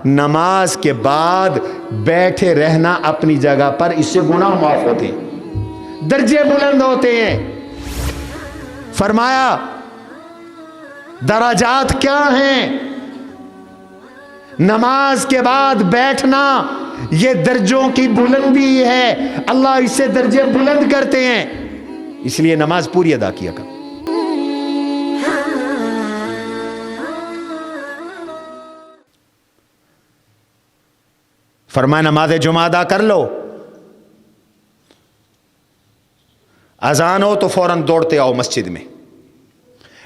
نماز کے بعد بیٹھے رہنا اپنی جگہ پر، اس سے گناہ معاف ہوتے ہیں، درجے بلند ہوتے ہیں۔ فرمایا درجات کیا ہیں؟ نماز کے بعد بیٹھنا یہ درجوں کی بلندی ہے، اللہ اس سے درجے بلند کرتے ہیں، اس لیے نماز پوری ادا کیا کر۔ فرمایا نماز جمعہ ادا کر لو، اذان ہو تو فوراً دوڑتے آؤ مسجد میں۔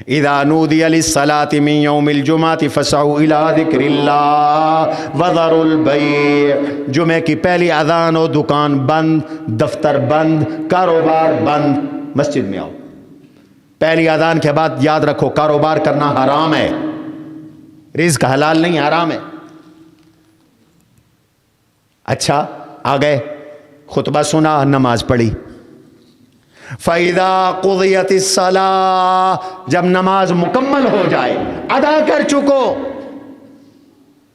اذا نودی للصلاة من یوم الجمعہ فسعوا الى ذکر اللہ وذروا البیع، جمعے کی پہلی اذان ہو، دکان بند، دفتر بند، کاروبار بند، مسجد میں آؤ۔ پہلی اذان کے بعد یاد رکھو کاروبار کرنا حرام ہے، رزق حلال نہیں حرام ہے۔ اچھا آ گئے، خطبہ سنا، نماز پڑھی۔ فَإِذَا قُضِيَتِ الصَّلَاةُ، جب نماز مکمل ہو جائے، ادا کر چکو،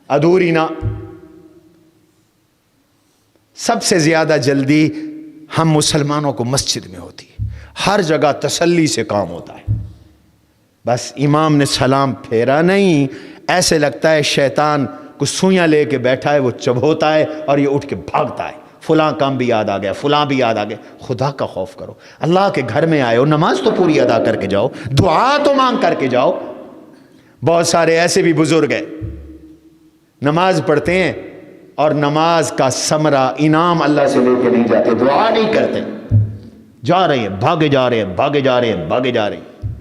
ادھوری نہ۔ سب سے زیادہ جلدی ہم مسلمانوں کو مسجد میں ہوتی ہے، ہر جگہ تسلی سے کام ہوتا ہے، بس امام نے سلام پھیرا نہیں، ایسے لگتا ہے شیطان کچھ سوئیاں لے کے بیٹھا ہے، وہ چبھوتا ہے اور یہ اٹھ کے بھاگتا ہے، فلاں کام بھی یاد آ گیا، فلاں بھی یاد آ گیا۔ خدا کا خوف کرو، اللہ کے گھر میں آئے ہو، نماز تو پوری ادا کر کے جاؤ، دعا تو مانگ کر کے جاؤ۔ بہت سارے ایسے بھی بزرگ ہیں نماز پڑھتے ہیں اور نماز کا ثمرہ انعام اللہ سے لے کے نہیں جاتے، دعا نہیں کرتے، جا رہے ہیں بھاگے جا رہے ہیں، بھاگے جا رہے ہیں، بھاگے جا رہے ہیں۔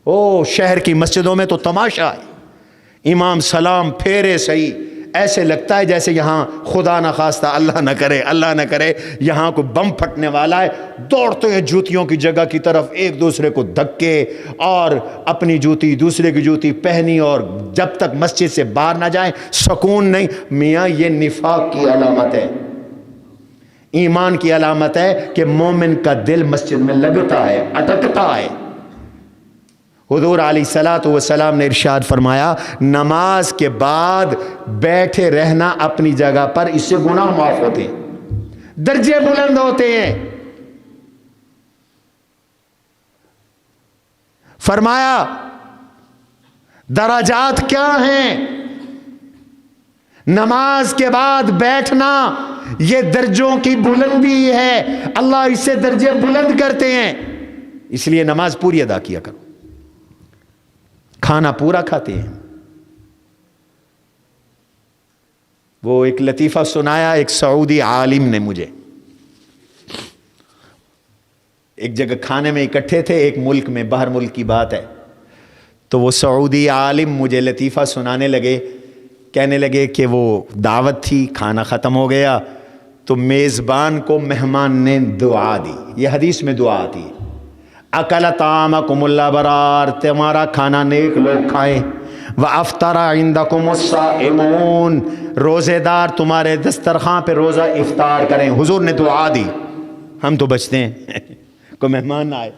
او شہر کی مسجدوں میں تو تماشا ہے، امام سلام پھیرے صحیح، ایسے لگتا ہے جیسے یہاں خدا نہ خواستہ، اللہ نہ کرے یہاں کو بم پھٹنے والا ہے، دوڑتے ہیں جوتیوں کی جگہ کی طرف، ایک دوسرے کو دھکے، اور اپنی جوتی دوسرے کی جوتی پہنی، اور جب تک مسجد سے باہر نہ جائیں سکون نہیں۔ میاں یہ نفاق کی علامت ہے، ایمان کی علامت ہے کہ مومن کا دل مسجد میں لگتا ہے، اٹکتا ہے۔ حضور علیہ الصلوۃ والسلام نے ارشاد فرمایا نماز کے بعد بیٹھے رہنا اپنی جگہ پر، اس سے گناہ معاف ہوتے ہیں، درجے بلند ہوتے ہیں۔ فرمایا درجات کیا ہیں؟ نماز کے بعد بیٹھنا یہ درجوں کی بلندی ہے، اللہ اس سے درجے بلند کرتے ہیں، اس لیے نماز پوری ادا کیا کرو، کھانا پورا کھاتے ہیں۔ وہ ایک لطیفہ سنایا ایک سعودی عالم نے مجھے، ایک جگہ کھانے میں اکٹھے تھے، ایک ملک میں، باہر ملک کی بات ہے، تو وہ سعودی عالم مجھے لطیفہ سنانے لگے، کہنے لگے کہ وہ دعوت تھی، کھانا ختم ہو گیا تو میزبان کو مہمان نے دعا دی، یہ حدیث میں دعا آتی ہے، اکل طعامکم الابرار، تمہارا کھانا نیک لوگ کھائیں، وافطر عندکم الصائمون، روزے دار تمہارے دسترخوان پہ روزہ افطار کریں۔ حضور نے دعا دی، ہم تو بچتے ہیں کوئی مہمان آئے،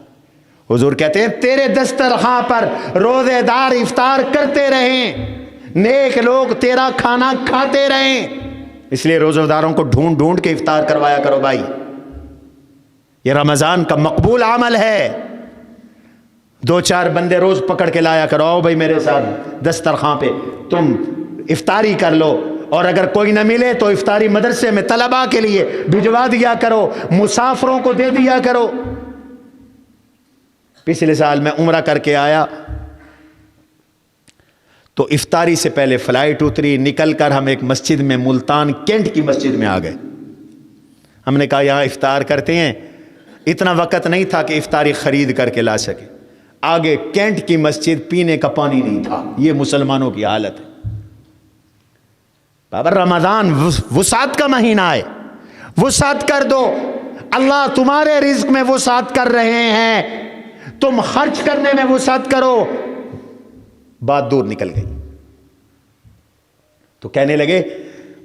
حضور کہتے ہیں تیرے دسترخوان پر روزے دار افطار کرتے رہیں، نیک لوگ تیرا کھانا کھاتے رہیں، اس لیے روزہ داروں کو ڈھونڈ ڈھونڈ کے افطار کروایا کرو بھائی، یہ رمضان کا مقبول عمل ہے، 2-4 بندے روز پکڑ کے لایا کرو، آؤ بھائی میرے ساتھ دسترخوان پہ تم افطاری کر لو، اور اگر کوئی نہ ملے تو افطاری مدرسے میں طلباء کے لیے بھجوا دیا کرو، مسافروں کو دے دیا کرو۔ پچھلے سال میں عمرہ کر کے آیا تو افطاری سے پہلے فلائٹ اتری، نکل کر ہم ایک مسجد میں، ملتان کینٹ کی مسجد میں آ گئے، ہم نے کہا یہاں افطار کرتے ہیں، اتنا وقت نہیں تھا کہ افطاری خرید کر کے لا سکے، آگے کینٹ کی مسجد پینے کا پانی نہیں تھا، یہ مسلمانوں کی حالت ہے۔ بابا رمضان وسعت کا مہینہ ہے، وسعت کر دو، اللہ تمہارے رزق میں وسعت کر رہے ہیں، تم خرچ کرنے میں وسعت کرو۔ بات دور نکل گئی تو کہنے لگے،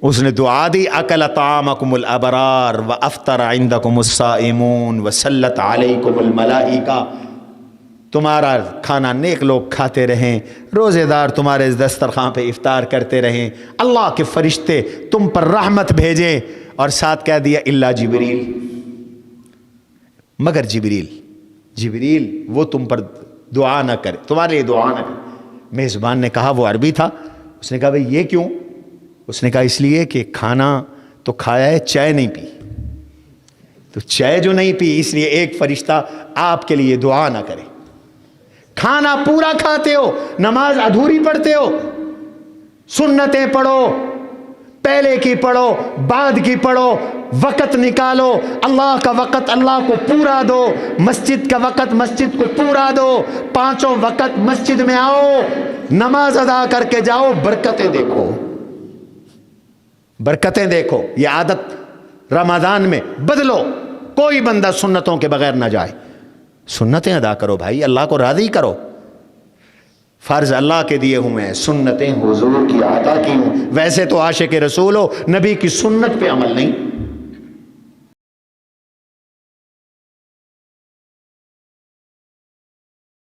اس نے دعا دی، اکل طعامکم الابرار وافطر عندکم الصائمون وسلط علیکم الملائکہ، تمہارا کھانا نیک لوگ کھاتے رہیں، روزے دار تمہارے دسترخوان پہ افطار کرتے رہیں، اللہ کے فرشتے تم پر رحمت بھیجیں، اور ساتھ کہہ دیا الا جبریل، مگر جبریل وہ تم پر دعا نہ کرے، تمہارے لیے دعا نہ کرے۔ میزبان نے کہا، وہ عربی تھا، اس نے کہا بھئی یہ کیوں؟ اس نے کہا اس لیے کہ کھانا تو کھایا ہے، چائے نہیں پی، تو چائے جو نہیں پی اس لیے ایک فرشتہ آپ کے لیے دعا نہ کرے۔ کھانا پورا کھاتے ہو، نماز ادھوری پڑھتے ہو، سنتیں پڑھو، پہلے کی پڑھو، بعد کی پڑھو، وقت نکالو، اللہ کا وقت اللہ کو پورا دو، مسجد کا وقت مسجد کو پورا دو، 5 وقت مسجد میں آؤ، نماز ادا کر کے جاؤ، برکتیں دیکھو، برکتیں دیکھو۔ یہ عادت رمضان میں بدلو، کوئی بندہ سنتوں کے بغیر نہ جائے، سنتیں ادا کرو بھائی، اللہ کو راضی کرو۔ فرض اللہ کے دیے ہوئے ہیں، سنتیں حضور کی عطا کی ہوں، ویسے تو عاشق رسول ہو، نبی کی سنت پہ عمل نہیں۔